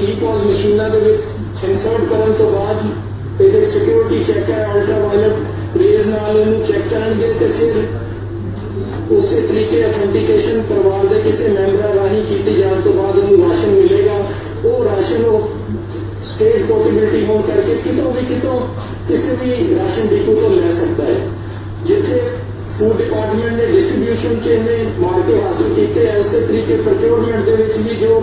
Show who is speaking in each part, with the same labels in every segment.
Speaker 1: ई-पॉज मशीनों के इंसर्ट करने तो बाद ये सिक्योरिटी चेक है अल्ट्रावायलेट रेज नाल इनू चेक करेंगे तो फिर उस तरीके ऑथेंटिकेशन परिवार के किसी मैंबर राही की जाने तो बाद उन्होंने राशन मिलेगा। वो राशन स्टेट पोर्टेबिलिटी होने करके कितों किसी भी राशन डिपो तो ले सकता है। जिथे फूड डिपार्टमेंट ने डिस्ट्रीब्यूशन च इन्हें मार्के हासिल किए है, उस तरीके प्रोक्योरमेंट के भी जो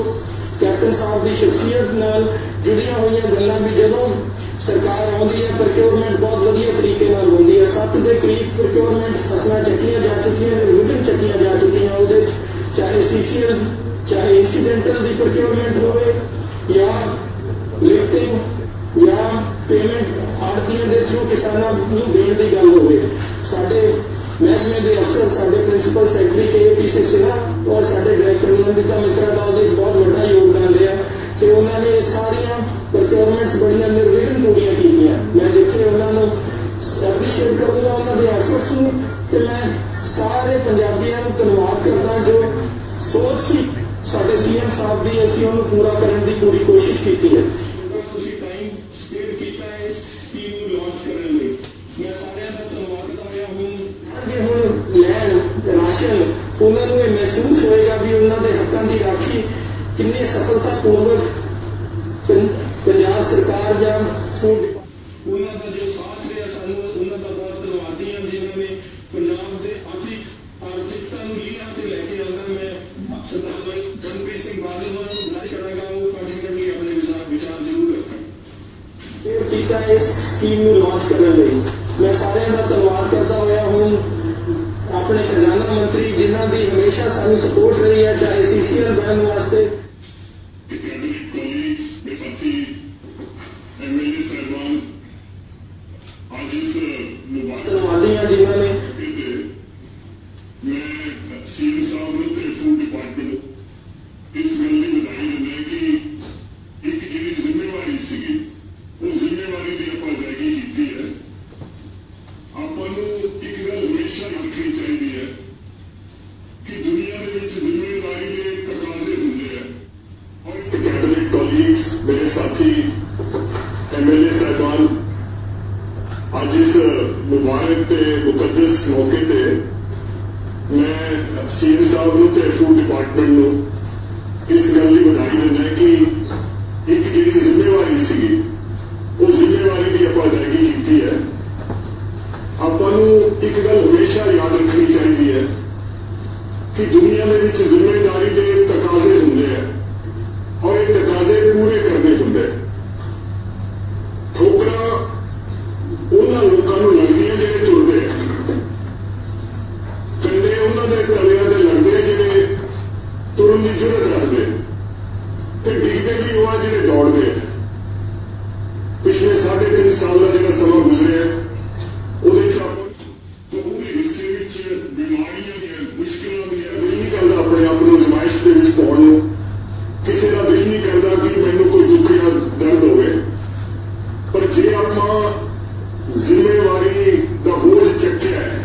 Speaker 1: कैप्टन साहब की शख्सियत नाल जुड़िया हुई गल्लां भी जदों सरकार आउंदी है प्रोक्योरमेंट बहुत वधिया तरीके नाल होंदी है। 7 के करीब प्रोक्योरमेंट फसलां चक्कियां जा चुकियां ने, विभिन्न चक्कियां जा चुकियां, उहदे चाहे सीसीएल चाहे इंसीडेंटल की प्रोक्योरमेंट होवे या लिफ्टिंग या पेमेंट आड़तियां दे थ्रू किसानां नूं देण दी गल होवे। साडे महकमे के अफसर साडे प्रिंसीपल सैकटरी KAPC सिन्हा और साडे डायरैक्टर नंदिता मित्रा का उहदे बहुत बड़ा योगदान रहा कि उन्होंने सारिया प्रोक्योरमेंट्स बड़िया निर्विघ्न पूरियां कीतियां। मैं जिथे उन्होंने एप्रीशिएट करूंगा उन्होंने एफर्ट्स नूं ते मैं सारे पंजाबियों को धन्यवाद करदा जो सोच सी साडे CM साहब की असीं उहनूं पूरा करने की पूरी कोशिश की है। राशन उन्होंने महसूस होएगा भी उन्होंने हकों की राखी कितनी सफलतापूर्वक पंजाब सरकार या फूड उन्होंने जो साथ रहा सानू उन्होंने बहुत धन्यवादी हैं जिन्होंने पंजाब के आर्थिकता लीलां ते लैके आना। मैं सरदार रणबीर सिंह बादल उन्होंने गुजारिश करांगा वो पार्लियामेंट में अपने विचार जरूर रखें। किया इस स्कीम को लॉन्च करने लई मैं सारे का धन्यवाद करता होया हूँ अपने खजाना मंत्री जिन्हों की हमेशा सानू सपोर्ट रही है, चाहे CCL बनने वास्ते धन्यवादी हैं जिन्होंने
Speaker 2: मेरे साथी MLA साहबान आज इस मुबारक ते मुकद्दस मौके ते मैं CM साहब नूं ते फूड डिपार्टमेंट नूं इस गल की बधाई दिंदा कि एक जिहड़ी जिम्मेवारी सीगी वो जिम्मेवारी की आपां अदायगी कीती है। आपां नूं एक गल हमेशा याद रखनी चाहिए है कि दुनिया दे विच जिम्मेदारी दे तकाजे हुंदे हैं और ये तकाजे पूरे करने होंगे। ठोकरां उन्हां लोकां नूं लगदियां जिहड़े तुरदे हैं, कंडे उन्हां दे तलियां ते लगदे हैं जिहड़े तुरन दी जुरत रखदे ते डिगदे भी वो आ जिहड़े दौड़दे हैं। पिछले 3.5 साल का जिहड़ा समां गुजरिया ਉਹਦੇ ਚ ਆਪਾਂ ਉਹਦੇ ਹਿੱਸੇ ਵਿੱਚ ਬਿਮਾਰੀਆਂ ਦੀਆਂ ਮੁਸ਼ਕਲਾਂ ਦੀਆਂ ਦਿਲ ਨਹੀਂ ਕਰਦਾ ਆਪਣੇ ਆਪ ਨੂੰ ਅਜ਼ਮਾਇਸ਼ ਦੇ ਵਿੱਚ ਪਾਉਣ ਨੂੰ। किसी का दिल नहीं करता कि मैनू कोई दुख या दर्द हो, पर जे आपां जिम्मेवारी का बोझ चक्या है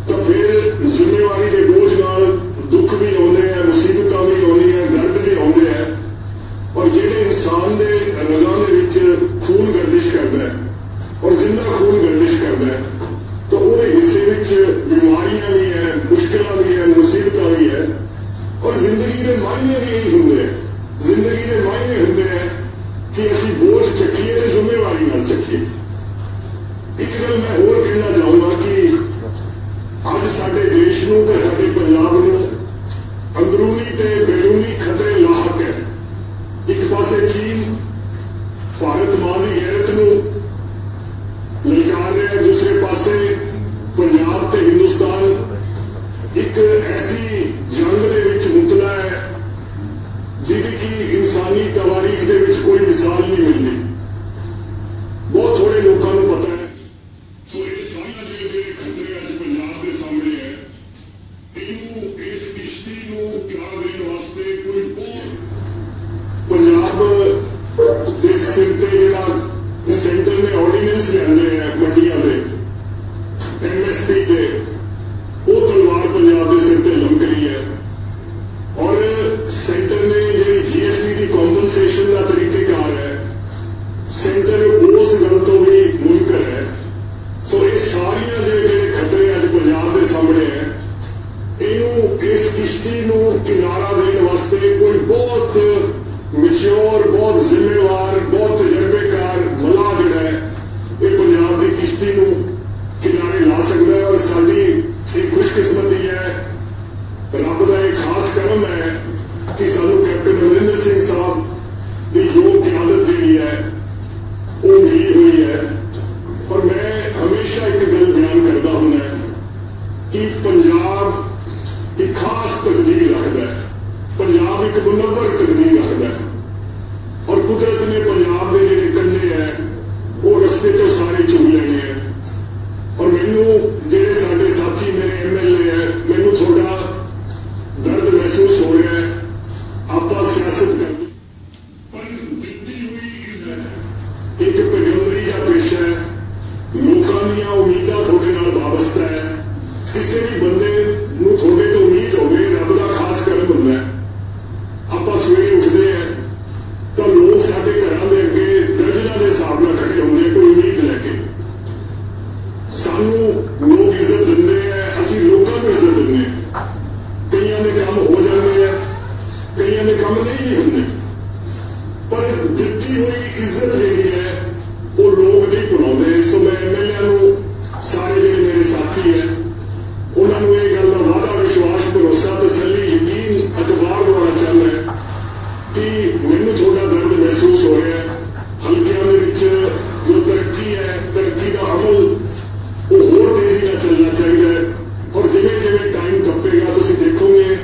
Speaker 2: तो फिर जिम्मेवारी के बोझ नाल दुख भी आउंदे हैं, मुसीबत भी आउंदी है, दर्द भी आउंदे हैं। और जिहड़े इंसान के रगां दे विच खून गर्दिश करता है और जिंदा खून गर्दिश करता है तो वो हिस्से विच बीमारियां भी है, मुश्किलां भी है, मुसीबत भी है। और जिंदगी के मायने भी यही होंगे हैं। जिंदगी के मायने होंगे हैं कि असी बोझ चकीए तो जिम्मेवारी नाल चकीए। एक गल मैं होर कहना चाहूंगा कि अज साडे देश नूं ते साडे पंजाब नूं अंदरूनी ते बैरूनी खतरे लाहक है। एक पासे चीन भारत मां की गैरत नूं ललकार रहा है, दूसरे पासे पंजाब ते हिंदुस्तान एक ऐसी जंग दे विच मुतला है जिहदी की इंसानी तवारीख दे विच कोई मिसाल नहीं मिलती। बहुत थोड़े लोगों को पता है। सो ये सारियां जिहड़े खतरे अज पंजाब के सामने है, इनू इस किश्ती नूं किनारा देण वास्ते कोई पंजाब दे सिर ते जिहड़ा सेंटर ने ऑर्डीनेंस लिआंदे है मंडियां दे MSP ते वो तलवार पंजाब के सिर ते लमक रही है। और सेंटर ने जी GST की कॉम्पनसेशन ਐਡਮਿਨਿਸਟ੍ਰੇਸ਼ਨ ਦਾ ਤਰੀਕੇਕਾਰ ਹੈ, ਸੈਂਟਰ ਉਸ ਗੱਲ ਤੋਂ ਵੀ ਮੁਨਕਰ ਹੈ। ਸੋ ਇਹ ਸਾਰੀਆਂ ਜਿਹੜੇ ਖਤਰੇ ਅੱਜ ਪੰਜਾਬ ਦੇ ਸਾਹਮਣੇ ਹੈ, ਇਹਨੂੰ ਇਸ ਕਿਸ਼ਤੀ ਨੂੰ ਕਿਨਾਰਾ ਦੇਣ ਵਾਸਤੇ ਕੋਈ ਬਹੁਤ ਮੈਚੁਰ, ਬਹੁਤ ਜ਼ਿੰਮੇਵਾਰ, ਬਹੁਤ ਤਜਰਬੇਕਾਰ ਮਲਾਹ ਜਿਹੜਾ ਹੈ, ਇਹ ਪੰਜਾਬ ਦੀ ਕਿਸ਼ਤੀ ਨੂੰ ਕਿਨਾਰੇ ਲਾ ਸਕਦਾ ਹੈ। ਔਰ ਸਾਡੀ ਇਹ ਖੁਸ਼ਕਿਸਮਤੀ ਹੈ, ਰੱਬ ਦਾ ਇਹ ਖਾਸ ਕਰਮ ਹੈ ਕਿ ਸਾਨੂੰ ਕੈਪਟਨ ਅਮਰਿੰਦਰ ਸਿੰਘ ਸਾਹਿਬ ਦੀ ਯੋਗ ਕਿਆਦਤ ਜਿਹੜੀ ਹੈ ਉਹ ਮਿਲੀ ਹੋਈ ਹੈ। ਔਰ ਮੈਂ ਹਮੇਸ਼ਾ ਇੱਕ ਗੱਲ ਬਿਆਨ ਕਰਦਾ ਹੁੰਦਾ ਕਿ ਪੰਜਾਬ ਦੀ ਖਾਸ ਤਕਦੀਰ ਰੱਖਦਾ ਹੈ, ਪੰਜਾਬ ਇੱਕ ਮੁਨੱਵਰ ਤਕਦੀਰ ਰੱਖਦਾ ਹੈ। ਔਰ ਕੁਦਰਤ ਨੇ ਪੰਜਾਬ ਦੇ ਜਿਹੜੇ ਕੰਢੇ ਹੈ ਉਹ ਰਸਤੇ ਤੋਂ ਸਾਰੇ ਚੁਣ ਲੈਣੇ ਹੈ। ਔਰ ਮੈਨੂੰ ਜਿਹੜੇ ਸਾਡੇ ਸਾਥੀ ਮੇਰੇ MLA ਹੈ, ਮੈਨੂੰ ਥੋੜਾ ਦਰਦ ਮਹਿਸੂਸ ਹੋ ਰਿਹਾ ਹੈ। ਆਪਾਂ ਸਿਆਸਤ ਕਰਦੇ ਪਰ ਦਿੱਤੀ ਹੋਈ ਇੱਜ਼ਤ ਇੱਕ ਪੈਗੰਬਰੀ ਦਾ ਪੇਸ਼ਾ ਹੈ, ਲੋਕਾਂ ਦੀਆਂ ਉਮੀਦਾਂ ਤੁਹਾਡੇ ਨਾਲ ਵਾਬਸਤਾ ਹੈ। ਕਿਸੇ ਵੀ ਬੰਦੇ ਨੂੰ ਤੁਹਾਡੇ ਤੋਂ ਉਮੀਦ ਹੋਵੇ, ਰੱਬ ਦਾ ਖਾਸ ਕਰਮ ਹੁੰਦਾ ਹੈ। ਆਪਾਂ ਸਵੇਰੇ ਉੱਠਦੇ ਹਾਂ ਤਾਂ ਲੋਕ ਸਾਡੇ ਘਰਾਂ ਦੇ ਅੱਗੇ ਦਰਜਨਾਂ ਦੇ ਹਿਸਾਬ ਨਾਲ ਖੜੇ ਹੁੰਦੇ ਕੋਈ ਉਮੀਦ ਲੈ ਕੇ। ਸਾਨੂੰ ਲੋਕ ਇੱਜ਼ਤ ਦਿੰਦੇ ਹੈ, ਅਸੀਂ ਲੋਕਾਂ ਨੂੰ ਇੱਜ਼ਤ ਦਿੰਦੇ ਹਾਂ। ਕਈਆਂ ਦੇ ਕੰਮ ਹੋ ਜਾਂਦੇ ਆ, ਕਈਆਂ ਦੇ ਕੰਮ ਨਹੀਂ ਹੁੰਦੇ, ਪਰ ਦਿੱਤੀ ਹੋਈ ਇੱਜ਼ਤ ਜਿਹੜੀ ਹੈ ਉਹ ਲੋਕ ਨਹੀਂ ਭੁਲਾਉਂਦੇ। ਸੋ ਮੈਂ MLA ਨੂੰ, ਸਾਰੇ ਜਿਹੜੇ ਮੇਰੇ ਸਾਥੀ ਹੈ, ਉਹਨਾਂ ਨੂੰ ਇਹ ਗੱਲ ਦਾ ਵਾਅਦਾ, ਵਿਸ਼ਵਾਸ, ਭਰੋਸਾ, ਤਸੱਲੀ, ਯਕੀਨ, ਅਤਬਾਰ ਦਿਵਾਉਣਾ ਚਾਹੁੰਦਾ ਹੈ ਕਿ ਮੈਨੂੰ ਥੋੜਾ ਦਰਦ ਮਹਿਸੂਸ ਹੋ ਰਿਹਾ ਹੈ। ਹਲਕਿਆਂ ਦੇ ਵਿੱਚ ਜੋ ਤਰੱਕੀ ਹੈ, ਤਰੱਕੀ ਦਾ ਅਮਲ ਉਹ ਹੋਰ ਤੇਜ਼ੀ ਨਾਲ ਚੱਲਣਾ ਚਾਹੀਦਾ ਹੈ। ਔਰ ਜਿਵੇਂ ਜਿਵੇਂ ਟਾਈਮ ਟੱਪੇਗਾ ਤੁਸੀਂ ਦੇਖੋਗੇ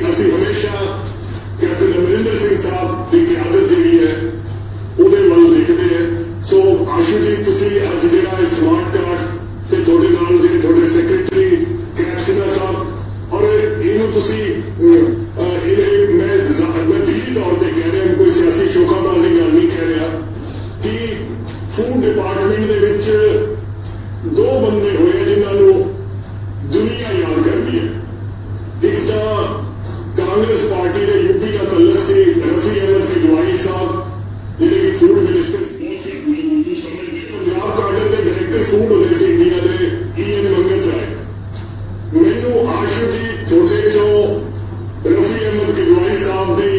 Speaker 2: ਅਸੀਂ ਹਮੇਸ਼ਾ ਕੈਪਟਨ ਅਮਰਿੰਦਰ ਸਿੰਘ ਸਾਹਿਬ ਦੀ ਕਿਆਦਤ ਜਿਹੜੀ ਹੈ ਉਹਦੇ ਵੱਲ ਦੇਖਦੇ ਹਾਂ। ਸੋ ਆਸ਼ੂ ਜੀ, ਤੁਸੀਂ ਅੱਜ ਜਿਹੜਾ ਇਹ ਸਮਾਰਟ ਕਾਰਡ ਤੇ ਤੁਹਾਡੇ ਨਾਲ ਜਿਹੜੇ ਤੁਹਾਡੇ ਸੈਕਟਰੀ ਕੈਪਸ਼ਨਾ ਸਾਹਿਬ, ਔਰ ਇਹਨੂੰ ਤੁਸੀਂ ਮੈਂ ਦਿਲੀ ਤੌਰ ਤੇ ਕਹਿ ਰਿਹਾ, ਕੋਈ ਸਿਆਸੀ ਸ਼ੋਖਾਬਾਜ਼ੀ ਨਾਲ ਨਹੀਂ ਕਹਿ ਰਿਹਾ ਕਿ ਫੂਡ ਡਿਪਾਰਟਮੈਂਟ ਦੇ ਵਿੱਚ ਦੋ ਬੰਦੇ ਹੋਏ ਜਿਨ੍ਹਾਂ ਨੂੰ ਦੁਨੀਆ ਯਾਦ ਕਰਦੀ ਹੈ। ਇੱਕ ਤਾਂ ਕਾਂਗਰਸ ਪਾਰਟੀ ਦੇ UP ਦਾ ਤਲਕ ਸੀ ਰਫੀ ਅਹਿਮਦ ਕਿਦਵਾਈ ਸਾਹਿਬ, ਜਿਹੜੇ ਕਿ ਫੂਡ ਮਿਨਿਸਟਰ ਸੀ। ਪੰਜਾਬ ਕਾਡਰ ਦੇ ਡਾਇਰੈਕਟਰ ਫੂਡ ਹੁੰਦੇ ਸੀ ਇੰਡੀਆ ਦੇ, EN ਮੰਗਤ ਰਾਏ। ਮੈਨੂੰ ਆਸ਼ੂ ਜੀ ਤੁਹਾਡੇ ਚੋਂ ਰਫੀ ਅਹਿਮਦ ਕਿਦਵਾਈ ਸਾਹਿਬ ਦੀ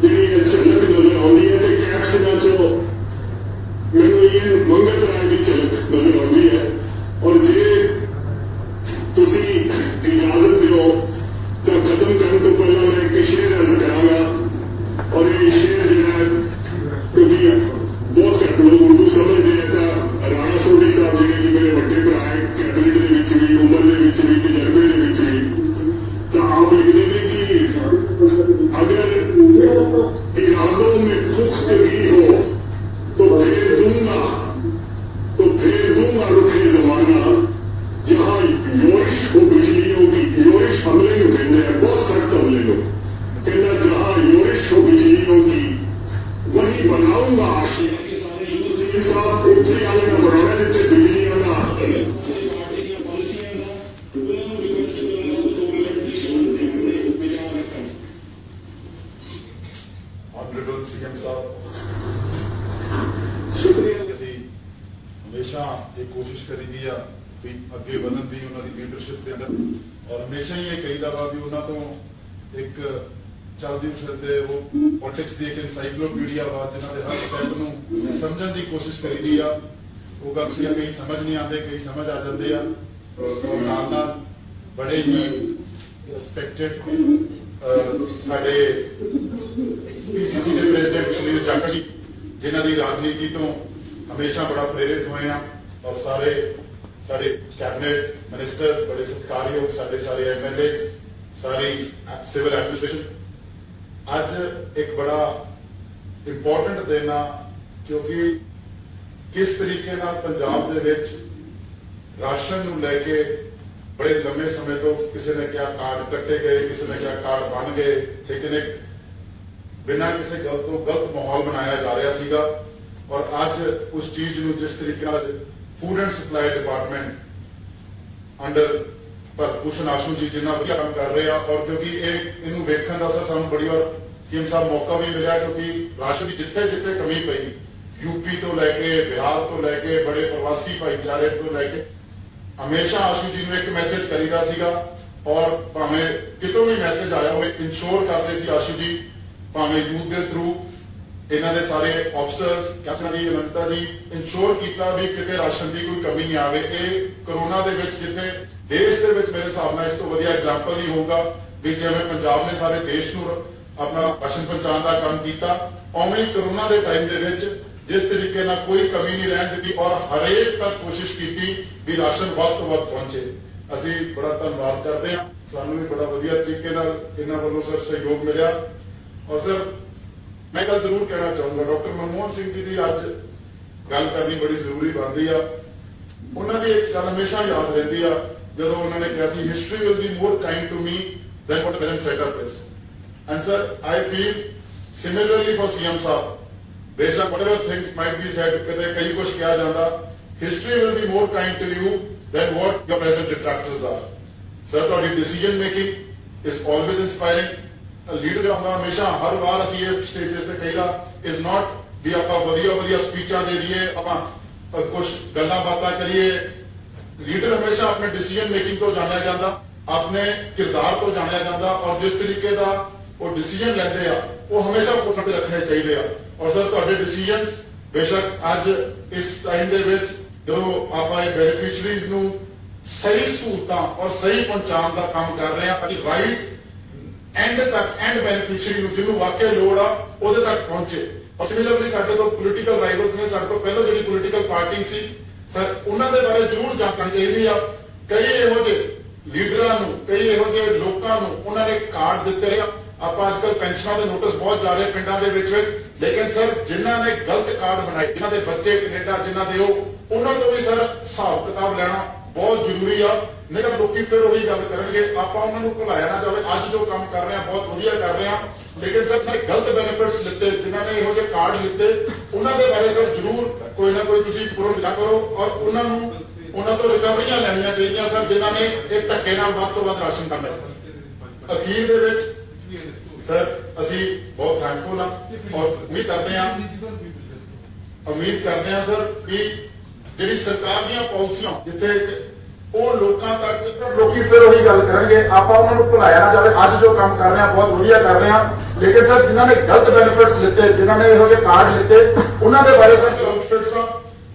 Speaker 2: ਜਿਹੜੀ ਝਲਕ ਨਜ਼ਰ ਆਉਂਦੀ ਹੈ ਤੇ ਕੈਪਸ਼ਨਾਂ ਚੋਂ ਮੈਨੂੰ EN ਮੰਗਤ ਰਾਏ ਦੀ ਝਲਕ ਨਜ਼ਰ ਆਉਂਦੀ ਹੈ। ਔਰ ਜੇ ਤੁਸੀਂ ਇਜਾਜ਼ਤ ਦਿਓ ਤਾਂ ਖਤਮ ਕਰਨ ਤੋਂ ਪਹਿਲਾਂ ਮੈਂ ਇੱਕ ਸ਼ੇਰ ਅਰਜ਼ ਕਰਾਂਗਾ। ਔਰ ਇਹ ਸ਼ੇਰ ਜਿਹੜਾ ਕਿਉਂਕਿ ਬਹੁਤ ਘੱਟ ਲੋਕ ਉਰਦੂ ਸਮਝਦੇ ਹੈ, ਤਾਂ ਰਾਣਾ ਸੋਢੀ ਸਾਹਿਬ ਜਿਹੜੇ ਕਿ ਮੇਰੇ ਵੱਡੇ ਭਰਾ ਹੈ, ਕੈਬਨਿਟ ਦੇ ਵਿੱਚ ਵੀ, ਉਮਰ ਦੇ ਵਿੱਚ ਵੀ, ਤਜਰਬੇ ਦੇ ਵਿੱਚ ਵੀ, ਤਾਂ ਆਪ ਲਿਖਦੇ ਨੇ ਕਿ ਅਗਰ ਇਰਾदों में पुख्तगी हो तो फिर दूंगा रुखे जमाना, जहां योरिश हो बिजलियों की, योरिश हमले ਨੂੰ ਕਹਿੰਦੇ ਆ, ਬਹੁਤ ਸਖਤ हमले ਨੂੰ ਕਹਿੰਦਾ, जहां योरिश हो बिजलियों की वही बनाऊंगा आशिया। ਸਿੰਘ ਸਾਹਿਬ ਉੱਥੇ ਆਲੇ ਨਾ ਬਣਾਉਣਾ ਜਿੱਥੇ ਬਿਜਲੀਆਂ ਦਾ ਪਾਰਟੀ ਦੀਆਂ ਪਾਲਿਸੀਆਂ ਦਾ ਉਹਨਾਂ ਨੂੰ ਰਿਕਵੈਸਟ ਕਰਨਾ ਤੋਂ 2 ਮਿੰਟ ਦੀ ਵਿਚਾਰ ਰੱਖਣ।
Speaker 3: ਆਨਰੇਬਲ CM ਸਾਹਿਬ,
Speaker 1: ਸ਼ੁਕਰੀਆ।
Speaker 3: ਅਸੀਂ ਹਮੇਸ਼ਾ ਇਹ ਕੋਸ਼ਿਸ਼ ਕਰੀਦੀ ਆ ਵੀ ਅੱਗੇ ਵਧਣ ਦੀ ਉਹਨਾਂ ਦੀ ਲੀਡਰਸ਼ਿਪ ਦੇ ਅੰਦਰ, ਔਰ ਹਮੇਸ਼ਾ ਹੀ ਇਹ ਕਹੀਦਾ ਵਾ ਵੀ ਉਹਨਾਂ ਤੋਂ ਇੱਕ ਚੱਲਦੀ ਫਿਰਦੇ ਉਹ ਪੋਲਿਟਿਕਸ ਦੀ ਇੱਕ ਇਨਸਾਈਕਲੋਪੀਡੀਆ ਵਾ, ਜਿਨ੍ਹਾਂ ਦੇ ਹਰ ਸਟੈਪ ਨੂੰ ਸਮਝਣ ਦੀ ਕੋਸ਼ਿਸ਼ ਕਰੀਦੀ ਆ। ਉਹ ਗੱਲ ਕਈ ਸਮਝ ਨਹੀਂ ਆਉਂਦੇ, ਕਈ ਸਮਝ ਆ ਜਾਂਦੇ ਆ। ਔਰ ਨਾਲ ਨਾਲ ਬੜੇ ਹੀ ਐਕਸਪੈਕਟਡ ਸਾਡੇ PCC ਦੇ ਪ੍ਰੈਜ਼ੀਡੈਂਟ ਸੁਨੀਲ ਜਾਖੜ ਜੀ, ਜਿਨ੍ਹਾਂ ਦੀ ਰਾਜਨੀਤੀ ਤੋਂ ਹਮੇਸ਼ਾ ਬੜਾ ਪ੍ਰੇਰਿਤ ਹੋਏ ਆ, ਔਰ ਸਾਡੇ ਕੈਬਨਿਟ ਮਿਨਿਸਟਰਸ ਬੜੇ ਸਤਿਕਾਰਯੋਗ, ਸਾਡੇ ਸਾਰੇ MLAs, ਸਾਰੀ ਸਿਵਲ ਐਡਮਿਨਿਸਟ੍ਰੇਸ਼ਨ। ਅੱਜ ਇੱਕ ਬੜਾ ਇੰਪੋਰਟੈਂਟ ਦਿਨ ਆ, ਕਿਉਂਕਿ ਕਿਸ ਤਰੀਕੇ ਨਾਲ ਪੰਜਾਬ ਦੇ ਵਿੱਚ ਰਾਸ਼ਨ ਨੂੰ ਲੈ ਕੇ ਬੜੇ ਲੰਮੇ ਸਮੇਂ ਤੋਂ ਕਿਸੇ ਨੇ ਕਿਹਾ ਕਾਰਡ ਕੱਟੇ ਗਏ, ਕਿਸੇ ਨੇ ਕਿਹਾ ਕਾਰਡ ਬਣ ਗਏ, ਲੇਕਿਨ ਇੱਕ ਬਿਨਾਂ ਕਿਸੇ ਗੱਲ ਤੋਂ ਗਲਤ ਮਾਹੌਲ ਬਣਾਇਆ ਜਾ ਰਿਹਾ ਸੀਗਾ। ਔਰ ਅੱਜ ਉਸ ਚੀਜ਼ ਨੂੰ ਜਿਸ ਤਰੀਕੇ ਨਾਲ food and supply department under Bhushan Ashu ਜੀ ਜਿੰਨਾ ਵਧੀਆ ਕੰਮ ਕਰ ਰਹੇ ਆ, ਔਰ ਕਿਉਂਕਿ ਇਹਨੂੰ ਵੇਖਣ ਦਾ ਸਾਨੂੰ ਬੜੀ ਵਾਰ ਸੀਐਮ ਸਾਹਿਬ ਮੌਕਾ ਵੀ ਮਿਲਿਆ, ਕਿਉਂਕਿ ਰਾਸ਼ਨ ਦੀ ਜਿੱਥੇ ਜਿੱਥੇ ਕਮੀ ਪਈ, यूपी तो लैके बिहार तो लैके बड़े प्रवासी भाईचारे तो लैके हमेशा आशू जी ने एक मैसेज करीदा सीगा, और भावे कितों भी मैसेज आया हो इंश्योर करते सी आशू जी, भावे यूथ के थ्रू इन्हां दे सारे ऑफिसर्स कैप्टन जी अनंता जी इंश्योर किया भी किते राशन की कोई कमी नहीं आवे। ये कोरोना दे विच जिथे देश दे विच मेरे हिसाब नाल इस तो वधिया एग्जाम्पल नहीं होगा भी जिवें पंजाब ने सारे देश नूं अपना राशन पहुंचाने का काम किया, उवें ही कोरोना के टाइम दे विच जिस तरीके ना कोई कमी नहीं रहन दी और हरेक तक कोशिश की भी राशन वध तो वध पहुंचे। असी बड़ा धन्यवाद करते हैं, सानू भी बड़ा वधिया तरीके नाल इन्हां वल्लों सर सहयोग मिलिया। और सर मैं गल जरूर कहना चाहूंगा, डॉक्टर मनमोहन सिंह जी की अज गल करनी बड़ी जरूरी बनती है। उन्होंने एक गल हमेशा याद रहती है जो उन्होंने कहा सी history will be more kind to me than what present setup is. And sir I feel similarly for CM साहब, बेशक whatever things might be said, कई कुछ किया जाता, history will be more kind to you than what your present detractors are. Sir, ਤੁਹਾਡੀ decision making is always inspiring. A leader जो ਹੁੰਦਾ हमेशा हर बार ਅਸੀਂ ਇਹ ਸਟੇजेस ਤੇ ਕਹੀਦਾ is not ਵੀ ਆਪਾਂ ਵਧੀਆ ਸਪੀਚਾਂ ਦੇ ਦਈਏ, ਆਪਾਂ ਕੁਝ ਗੱਲਾਂ ਬਾਤਾਂ ਕਰੀਏ। ਲੀਡਰ ਹਮੇਸ਼ਾ ਆਪਣੇ ਡਿਸੀਜਨ ਮੇਕਿੰਗ ਤੋਂ ਜਾਣਿਆ ਜਾਂਦਾ, ਆਪਣੇ ਕਿਰਦਾਰ ਤੋਂ ਜਾਣਿਆ ਜਾਂਦਾ, ਔਰ ਜਿਸ ਤਰੀਕੇ ਦਾ ਉਹ ਡਿਸੀਜਨ ਲੈਂਦੇ ਆ ਉਹ ਹਮੇਸ਼ਾ ਫੋਕਸ ਤੇ ਰੱਖਣੇ ਚਾਹੀਦੇ ਆ। और सर ਤੁਹਾਡੇ डिसीजनस बेशक ਅੱਜ इस टाइम ਦੇ ਵਿੱਚ ਜਦੋਂ ਆਪਾਂ ਇਹ ਬੈਨੀਫੀਸ਼ੀਅਰੀਜ਼ ਨੂੰ ਸਹੀ ਸਹੂਲਤਾਂ ਔਰ ਸਹੀ ਪਹੁੰਚਾਉਣ ਦਾ ਕੰਮ ਕਰ ਰਹੇ ਆ, ਕਿ ਰਾਈਟ ਐਂਡ ਤੱਕ ਐਂਡ ਬੈਨੀਫੀਸ਼ੀਅਰੀ ਨੂੰ ਜਿਹਨੂੰ ਵਾਕਿਆ ਲੋੜ ਆ ਉਹਦੇ ਤੱਕ ਪਹੁੰਚੇ। ਔਰ ਸਿਮਿਲਰਲੀ ਸਾਡੇ ਤੋਂ ਪੋਲੀਟੀਕਲ ਰਾਈਵਲਸ ਨੇ, ਸਾਡੇ ਤੋਂ ਪਹਿਲਾਂ ਜਿਹੜੀ ਪੋਲੀਟੀਕਲ ਪਾਰਟੀ ਸੀ ਸਰ ਉਹਨਾਂ ਦੇ ਬਾਰੇ ਜ਼ਰੂਰ ਜਾਂਚ ਕਰਨੀ ਚਾਹੀਦੀ ਆ। ਕਈ ਇਹੋ ਜਿਹੇ ਲੀਡਰਾਂ ਨੂੰ, ਕਈ ਇਹੋ ਜਿਹੇ ਲੋਕਾਂ ਨੂੰ ਉਹਨਾਂ ਨੇ ਕਾਰਡ ਦਿੱਤੇ ਆ। ਆਪਾਂ ਅੱਜ ਕੱਲ ਪੈਨਸ਼ਨਾਂ ਦੇ ਨੋਟਿਸ ਬਹੁਤ ਜਾ ਰਹੇ ਪਿੰਡਾਂ ਦੇ ਵਿੱਚ, लेकिन सर जिन्हां ने गलत कार्ड बनाए, जिन्हां दे बच्चे कनेडा जिन्हां दे उन्हां तो भी सर हिसाब किताब लेना बहुत जरूरी आ। नहीं तो लोग फिर वही गल करनगे, आपां उन्हां नूं भुलाया ना जावे। अज जो काम कर रहे हैं बहुत वधिया कर रहे हैं, लेकिन सर गलत बेनिफिट्स लिते, जिन्हां ने इहो जिहे कार्ड लिते उन्हां दे बारे सर जरूर कोई ना कोई तुसीं प्रोग्राम करो और उन्हां तो रिकवरियां लैणियां चाहीदियां सर, जिन्हां ने एक धक्के नाल वध तो वध राशन करना। अखीर दे विच सर ਅਸੀਂ बहुत थैंकफुल हाँ और उम्मीद करते हैं सर कि ਜਿਹੜੀ ਸਰਕਾਰ ਦੀਆਂ ਪਾਲਿਸੀਆਂ ਜਿੱਥੇ ਉਹ ਲੋਕਾਂ ਤੱਕ ਲੋਕੀ ਫਿਰ ਉਹੀ ਗੱਲ ਕਰਨਗੇ, ਆਪਾਂ ਉਹਨਾਂ ਨੂੰ ਭੁਲਾਇਆ ਨਾ ਜਾਵੇ। ਅੱਜ ਜੋ ਕੰਮ ਕਰ ਰਹੇ ਆ ਬਹੁਤ ਵਧੀਆ ਕਰ ਰਹੇ ਆ, ਲੇਕਿਨ ਸਰ ਜਿਨ੍ਹਾਂ ਨੇ ਗਲਤ ਬੈਨੀਫਿਟਸ ਲਿੱਤੇ, ਜਿਨ੍ਹਾਂ ਨੇ ਇਹੋ ਜਿਹੇ ਕਾਰਡ ਲਿੱਤੇ, ਉਹਨਾਂ ਦੇ ਬਾਰੇ ਸਰ ਆਊਟਫਿਟਸ ਆ,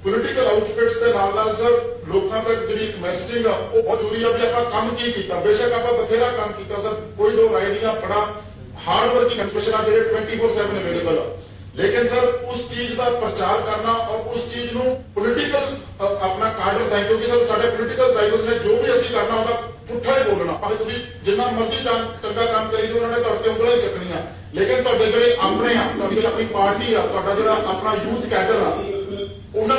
Speaker 3: ਪੋਲੀਟੀਕਲ ਆਊਟਫਿਟਸ ਦੇ ਨਾਲ ਸਰ ਲੋਕਾਂ ਤੱਕ ਜਿਹੜੀ ਮੈਸੇਜਿੰਗ ਆ ਉਹ ਬਹੁਤ ਜ਼ਰੂਰੀ ਆ ਵੀ ਆਪਾਂ ਕੰਮ ਕੀ ਕੀਤਾ। ਬੇਸ਼ੱਕ ਆਪਾਂ ਬਥੇਰਾ ਕੰਮ ਕੀਤਾ ਸਰ, ਕੋਈ ਦੋ ਰਾਏ ਨਹੀਂ ਆ, ਬੜਾ हार्ड वर्किंग एक्सप्रेशन आ ਜਿਹੜੇ 24/7 अवेलेबल आ, लेकिन सर उस चीज का प्रचार करना और उस चीज ਨੂੰ पॉलिटिकल अपना कार्ड रखना है, क्योंकि सर ਸਾਡੇ पॉलिटिकल राइवल्स ने जो भी ਅਸੀਂ ਕਰਨਾ ਹੁੰਦਾ ਪੁੱਠਾ ਹੀ ਬੋਲਣਾ, ਭਾਵੇਂ ਤੁਸੀਂ ਜਿੰਨਾ ਮਰਜ਼ੀ ਚੰਗਾ ਕੰਮ ਕਰੀ ਜਾਓ ਉਹਨਾਂ ਨੇ ਤੁਹਾਡੇ ਤੇ ਉਂਗਲਾਂ ਹੀ ਚੱਕਣੀਆਂ। ਲੇਕਿਨ ਤੁਹਾਡੇ ਜਿਹੜੇ ਆਪਣੇ ਆ, ਤੁਹਾਡੀ ਜਿਹੜੀ ਆਪਣੀ ਪਾਰਟੀ ਆ, ਤੁਹਾਡਾ ਜਿਹੜਾ ਆਪਣਾ ਯੂਥ ਕੈਡਰ ਆ, ਉਹਨਾਂ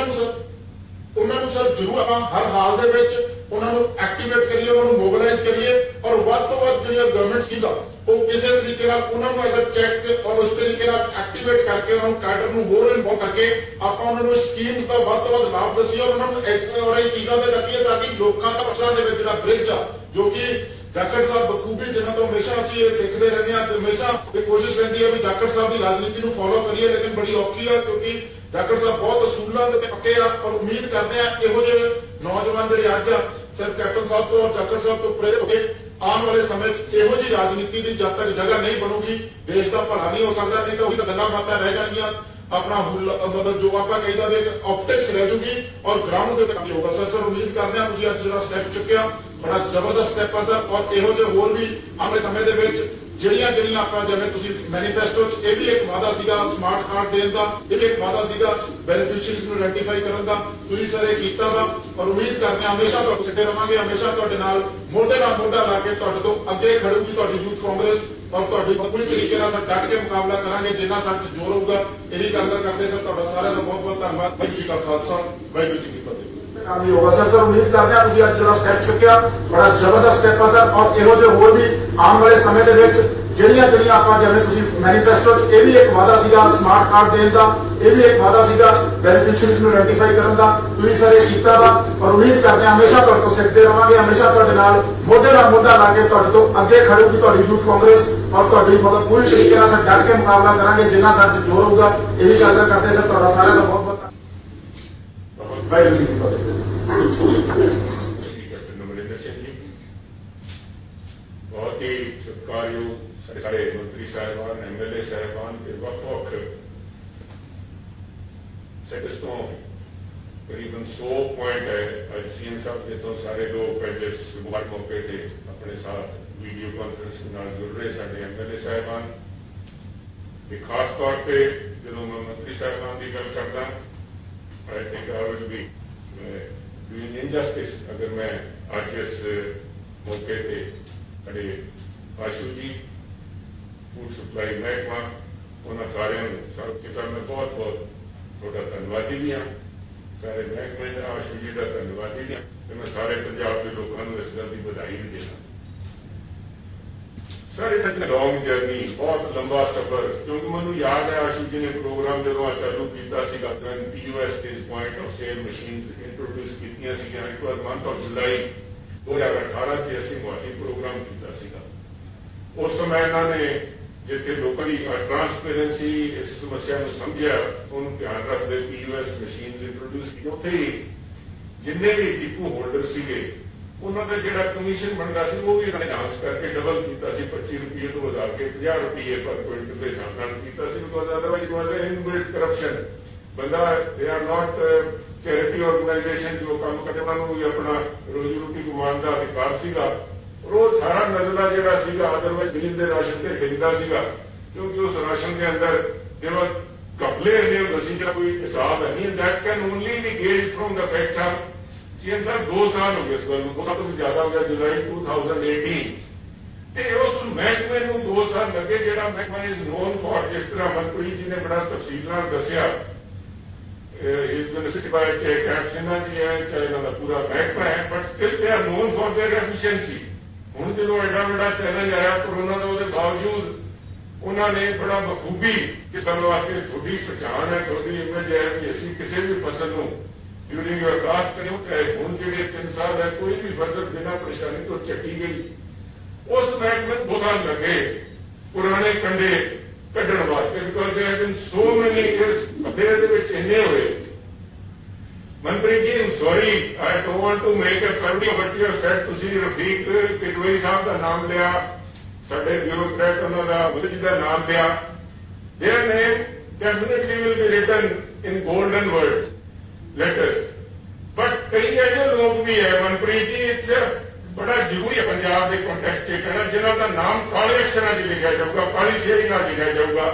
Speaker 3: ਨੂੰ ਸਰ ਜ਼ਰੂਰ ਆਪਾਂ ਹਰ ਹਾਲ ਦੇ ਵਿੱਚ ਉਹਨਾਂ ਨੂੰ ਐਕਟੀਵੇਟ ਕਰੀਏ, ਉਹਨਾਂ ਨੂੰ ਮੋਬਿਲਾਈਜ਼ ਕਰੀਏ, ਔਰ ਵੱਧ ਤੋਂ ਵੱਧ ਜਿਹੜੀਆਂ ਗਵਰਨਮੈਂਟ ਸਕੀਮਸ ਆ ਉਹ ਕਿਸੇ ਤਰੀਕੇ ਨਾਲ ਉਹਨਾਂ ਨੂੰ ਐਜ਼ ਅ ਚੈੱਕ ਔਰ ਉਸ ਤਰੀਕੇ ਨਾਲ ਐਕਟੀਵੇਟ ਕਰਕੇ ਉਹਨਾਂ ਨੂੰ ਕੈਡਰ ਨੂੰ ਹੋਰ ਇਨਵੋਲਵ ਕਰਕੇ ਆਪਾਂ ਉਹਨਾਂ ਨੂੰ ਸਕੀਮਸ ਦਾ ਵੱਧ ਤੋਂ ਵੱਧ ਲਾਭ ਦਸੀਏ, ਉਹਨਾਂ ਨੂੰ ਇਹ ਚੀਜ਼ਾਂ ਤੇ ਰੱਖੀਏ ਤਾਂ ਕਿ ਲੋਕਾਂ ਦਾ ਪਛਾਣ ਦੇ ਵਿੱਚ ਜਿਹੜਾ ਬ੍ਰਿਜ ਆ, ਜੋ ਕਿ ਜਾਖੜ ਸਾਹਿਬ ਬਖੂਬੀ ਜਿਨ੍ਹਾਂ ਤੋਂ ਹਮੇਸ਼ਾ ਅਸੀਂ ਇਹ ਸਿੱਖਦੇ ਰਹਿੰਦੇ ਹਾਂ ਤੇ ਹਮੇਸ਼ਾ ਇਹ ਕੋਸ਼ਿਸ਼ ਰਹਿੰਦੀ ਹੈ ਵੀ ਜਾਖੜ ਸਾਹਿਬ ਦੀ ਰਾਜਨੀਤੀ ਨੂੰ ਫੋਲੋ ਕਰੀਏ, ਲੇਕਿਨ ਬੜੀ ਔਖੀ ਆ ਕਿਉਂਕਿ ਜਾਖੜ ਸਾਹਿਬ ਬਹੁਤ ਅਸੂਲਾਂ ਦੇ ਪੱਕੇ ਆ। ਔਰ ਉਮੀਦ ਕਰਦੇ ਆ ਇਹੋ ਜਿਹੇ ਨੌਜਵਾਨ ਜਿਹੜੇ ਅੱਜ ਸਰ ਕੈਪਟਨ ਸਾਹਿਬ ਤੋਂ ਔਰ ਜਾਖੜ ਸਾਹਿਬ ਤੋਂ ਪ੍ਰੇਰਿਤ ਹੋ ਕੇ ਆਉਣ ਵਾਲੇ ਸਮੇਂ 'ਚ ਇਹੋ ਜਿਹੀ ਰਾਜਨੀਤੀ ਦੀ ਜਦ ਤੱਕ ਜਗ੍ਹਾ ਨਹੀਂ ਬਣੂਗੀ ਦੇਸ਼ ਦਾ ਭਲਾ ਨਹੀਂ ਹੋ ਸਕਦਾ, ਨਹੀਂ ਤਾਂ ਉਹੀ ਗੱਲਾਂ ਬਾਤਾਂ ਰਹਿ ਜਾਣਗੀਆਂ। अपना मतलब जो आप कहता है ऑप्टिक्स रह जूगी और ग्राउंड के काम होगा। सर उम्मीद करते हैं तुम अज जो स्टैप चुके बड़ा जबरदस्त स्टैप है सर, और इहो जे होर भी आने समय के ਜਿਹੜੀਆਂ ਆਪਾਂ ਜਿਵੇਂ ਤੁਸੀਂ ਮੈਨੀਫੈਸਟੋ 'ਚ ਇਹ ਵੀ ਇੱਕ ਵਾਅਦਾ ਸੀਗਾ ਸਮਾਰਟ ਕਾਰਡ ਦੇਣ ਦਾ, ਇਹ ਵੀ ਇੱਕ ਵਾਅਦਾ ਸੀਗਾ ਬੈਨੀਫੀਸ਼ੀਅਰੀਜ਼ ਨੂੰ ਆਇਡੈਂਟੀਫਾਈ ਕਰਨ ਦਾ, ਤੁਸੀਂ ਸਰ ਇਹ ਕੀਤਾ ਵਾ। ਔਰ ਉਮੀਦ ਕਰਦੇ ਹਾਂ ਹਮੇਸ਼ਾ ਤੁਹਾਨੂੰ ਸਿੱਧੇ ਰਵਾਂਗੇ, ਹਮੇਸ਼ਾ ਤੁਹਾਡੇ ਨਾਲ ਮੋਢੇ ਨਾਲ ਮੋਢਾ ਲਾ ਕੇ ਤੁਹਾਡੇ ਤੋਂ ਅੱਗੇ ਖੜੂਗੀ ਤੁਹਾਡੀ ਯੂਥ ਕਾਂਗਰਸ, ਔਰ ਤੁਹਾਡੀ ਪੂਰੀ ਤਰੀਕੇ ਨਾਲ ਸਰ ਡਟ ਕੇ ਮੁਕਾਬਲਾ ਕਰਾਂਗੇ ਜਿੰਨਾ ਸਾਡੇ 'ਚ ਜ਼ੋਰ ਹੋਊਗਾ। ਇਹੀ ਗੱਲ ਕਰਦੇ ਸਰ ਤੁਹਾਡਾ ਸਾਰਿਆਂ ਦਾ ਬਹੁਤ ਬਹੁਤ ਧੰਨਵਾਦ। ਵਾਹਿਗੁਰੂ ਜੀ ਕਾ ਖਾਲਸਾ, ਵਾਹਿਗੁਰੂ ਜੀ ਕੀ ਫਤਿਹ।
Speaker 4: काम ही होगा सर। उम्मीद करते हैं ਤੁਸੀਂ ਅੱਜ ਜਿਹੜਾ ਸਟੈਪ ਚੁੱਕਿਆ ਬੜਾ ਜ਼ਬਰਦਸਤ ਸਟੈਪ ਆ ਸਰ, ਔਰ ਇਹੋ ਜਿਹੇ ਹੋਰ ਵੀ ਆਉਣ ਵਾਲੇ ਸਮੇਂ ਦੇ ਵਿੱਚ ਜਿਹੜੀਆਂ ਆਪਾਂ ਜਿਵੇਂ ਤੁਸੀਂ ਮੈਨੀਫੈਸਟੋ 'ਚ ਇਹ ਵੀ ਇੱਕ ਵਾਅਦਾ ਸੀਗਾ ਸਮਾਰਟ ਕਾਰਡ ਦੇਣ ਦਾ, ਇਹ ਵੀ ਇੱਕ ਵਾਅਦਾ ਸੀਗਾ ਬੈਨੀਫਿਸ਼ਰੀਜ਼ ਨੂੰ ਆਇਡੈਂਟੀਫਾਈ ਕਰਨ ਦਾ, ਤੁਸੀਂ ਸਰ ਇਹ ਕੀਤਾ ਵਾ। ਔਰ ਉਮੀਦ ਕਰਦੇ ਹਾਂ ਹਮੇਸ਼ਾ ਤੁਹਾਡੇ ਤੋਂ ਸਿੱਖਦੇ ਰਵਾਂਗੇ, ਹਮੇਸ਼ਾ ਤੁਹਾਡੇ ਨਾਲ ਮੋਢੇ ਨਾਲ ਮੋਢਾ ਲਾ ਕੇ ਤੁਹਾਡੇ ਤੋਂ ਅੱਗੇ ਖੜੂਗੀ ਤੁਹਾਡੀ ਯੂਥ ਕਾਂਗਰਸ, ਔਰ ਤੁਹਾਡੀ ਮਤਲਬ ਪੂਰੀ ਤਰੀਕੇ ਨਾਲ ਸਰ ਡਟ ਕੇ ਮੁਕਾਬਲਾ ਕਰਾਂਗੇ ਜਿੰਨਾ ਸਾਡੇ ਜ਼ੋਰ ਹੋਊਗਾ। ਇਹ ਵੀ ਗੱਲ ਕਰਦੇ ਸਰ ਤੁਹਾਡਾ ਸਾਰਿਆਂ ਦਾ ਬਹੁਤ ਬਹੁਤ ਵਾਹਿਗੁਰੂ ਜੀ ਕੀ ਫਤਿਹ।
Speaker 5: नरेंद्र सिंह जी बहुत ही सत्कारयोग सारे मंत्री साहबान MLA साहबान के वक् सेक्टर्स तो करीबन 100 पॉइंट है। आज CM साहब के तो सारे लोग पहले शुरुआत मौके थे अपने साथ वीडियो कॉन्फ्रेंस के नाल जुड़ रहे सारे MLA साहबान खास तौर पर जो मैं मंत्री साहबान की गल करता I think I will be doing injustice अगर मैं आज इस मौके पे साढ़े आशू जी फूड सप्लाई महकमा उन्होंने सारे मैं बहुत बहुत थोड़ा धन्यवादी भी हाँ, सारे महकमे का आशू जी का धन्यवादी भी हाँ, तो मैं सारे पंजाब के लोगों को इस गल की बधाई भी देना। सर इतना लॉन्ग जर्नी बहुत लंबा सफर, क्योंकि मैं याद है आशू जी ने प्रोग्राम जो चालू किया POS point of sale machine introduce की मंथ ऑफ जुलाई 2018 से असं मोहाली प्रोग्राम किया। उस समय इन्होंने जिथे लोगों की ट्रांसपेरेंसी इस समस्या को समझा उन्होंने ध्यान रखते POS मशीन इंट्रोड्यूस की, उत्थे जिन्हें भी डिपो होल्डर से उन्होंने जो कमीशन बनता है वो भी डांस करके डबल किया 25 रुपये तो बढ़ा के 50 रुपये पर क्विंटल के हिसाब से किया, because otherwise was inbuilt corruption. बंदा they are not charity organisation जो काम करते उन्होंने अपना रोजी रोटी कमाने का अधिकार सीगा, रोज सारा नजला जोड़ा सीगा अदरवाइज गरीब के राशन से खरीदा सीगा, क्योंकि उस राशन के अंदर जो घपले ने वसीला कोई हिसाब है नहीं। That can only be gauged from the facts of CM साहब 2 साल हो गए इस गल 2 साल तो भी ज्यादा हो गया, जुलाई 2018 उस महकमे 2 साल लगे जो महकमा इज नोन फॉर जिस तरह मनप्रीत जी ने बड़ा तफसील दसिया सिन्हा जी है चाहे इन्होंने पूरा महकमा है, but still they are known for their efficiency. हुण जो एडा बड़ा चैलेंज आया कोरोना का उसके बावजूद उन्होंने बड़ा बखूबी किसान वास्ते थोड़ी पहचान है, थोड़ी इमेज है कि असी किसी भी फसल को ड्यूरिंग योर क्लास करो चाहे हूँ जो 3 साल है कोई भी फसल बिना परेशानी तो चटी गई। उस महकमे 2 साल लगे पुराने कंडे कढ़ने वास्ते, because there have been so many years अफेयर इन्ने हुए। Manpreet ji I am sorry I don't want to make a covering but you have said तुसी रफीक किडवई साहब का नाम लिया, साडे ब्यूरोक्रेट उन्होंने मुझे का नाम लिया, their name definitely will be written in golden words letters, but कई ऐसे लोग भी है मनप्रीत जी इतना बड़ा जरूरी है पंजाब के कॉन्टेक्स्ट कहना जिन्हों का नाम काले अक्षर च लिखा जाऊगा, काली स्याही ना लिखा जाऊगा,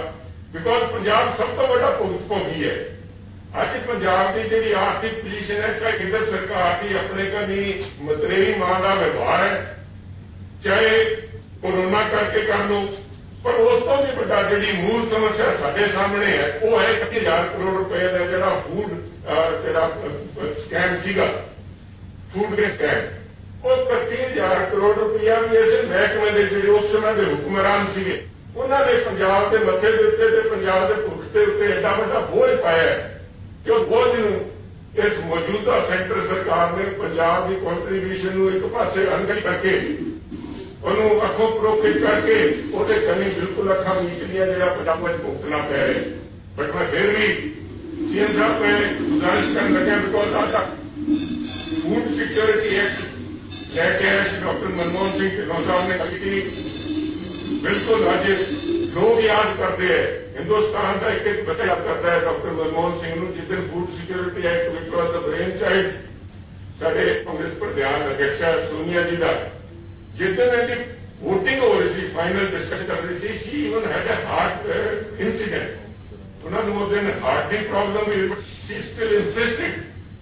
Speaker 5: बिकॉज पंजाब सब तो बड़ा भोगी है। अज पंजाब की जी आर्थिक पोजीशन है, चाहे केंद्र सरकार की अपने का नहीं मतरेई मां का व्यवहार है, चाहे कोरोना करके कर लो, पर उस तो भी बड़ा जी मूल समस्या साडे सामने है वो है 31,000 करोड़ रुपए का जो फूड स्कैम सीगा, फूड के स्कैम, वो 31,000 करोड़ रुपया भी ऐसे महकमे के जो उस समय के हुक्मरान सीगे उन्होंने पंजाब के मथे के उत्ते पंजाब के भुख के उत्ते एडा बड़ा बोझ पाया है कि उस बोझ नूं इस मौजूदा सेंटर सरकार ने पंजाब की कॉन्ट्रीब्यूशन नूं एक पासे अनगढ़ी करके उन्होंने अखों परोखी करके ਉਹਦੇ कनी बिल्कुल अखा नीचलियां जो पंजाब में भुगतना पै रहे। बट मैं फिर भी CM साहब मैं गुजारिश कर लगे बिकॉज आज फूड सिक्योरिटी एक्ट लेके आए डॉक्टर मनमोहन सिंह ढिल्लों साहब ने कही बिल्कुल आज लोग याद करते हैं हिंदुस्तान का एक बच्चा याद करता है डॉक्टर मनमोहन सिंह जिस दिन food security act which was the brain child साडे कांग्रेस प्रधान अध्यक्षा सोनिया जी का जिस दिन वोटिंग हो रही थी फाइनल डिस्कशन कर रही थी she even had a heart incident उन्होंने वो दिन हार्ट की प्रॉब्लम हुई बट शी स्टिल इंसिस्टेड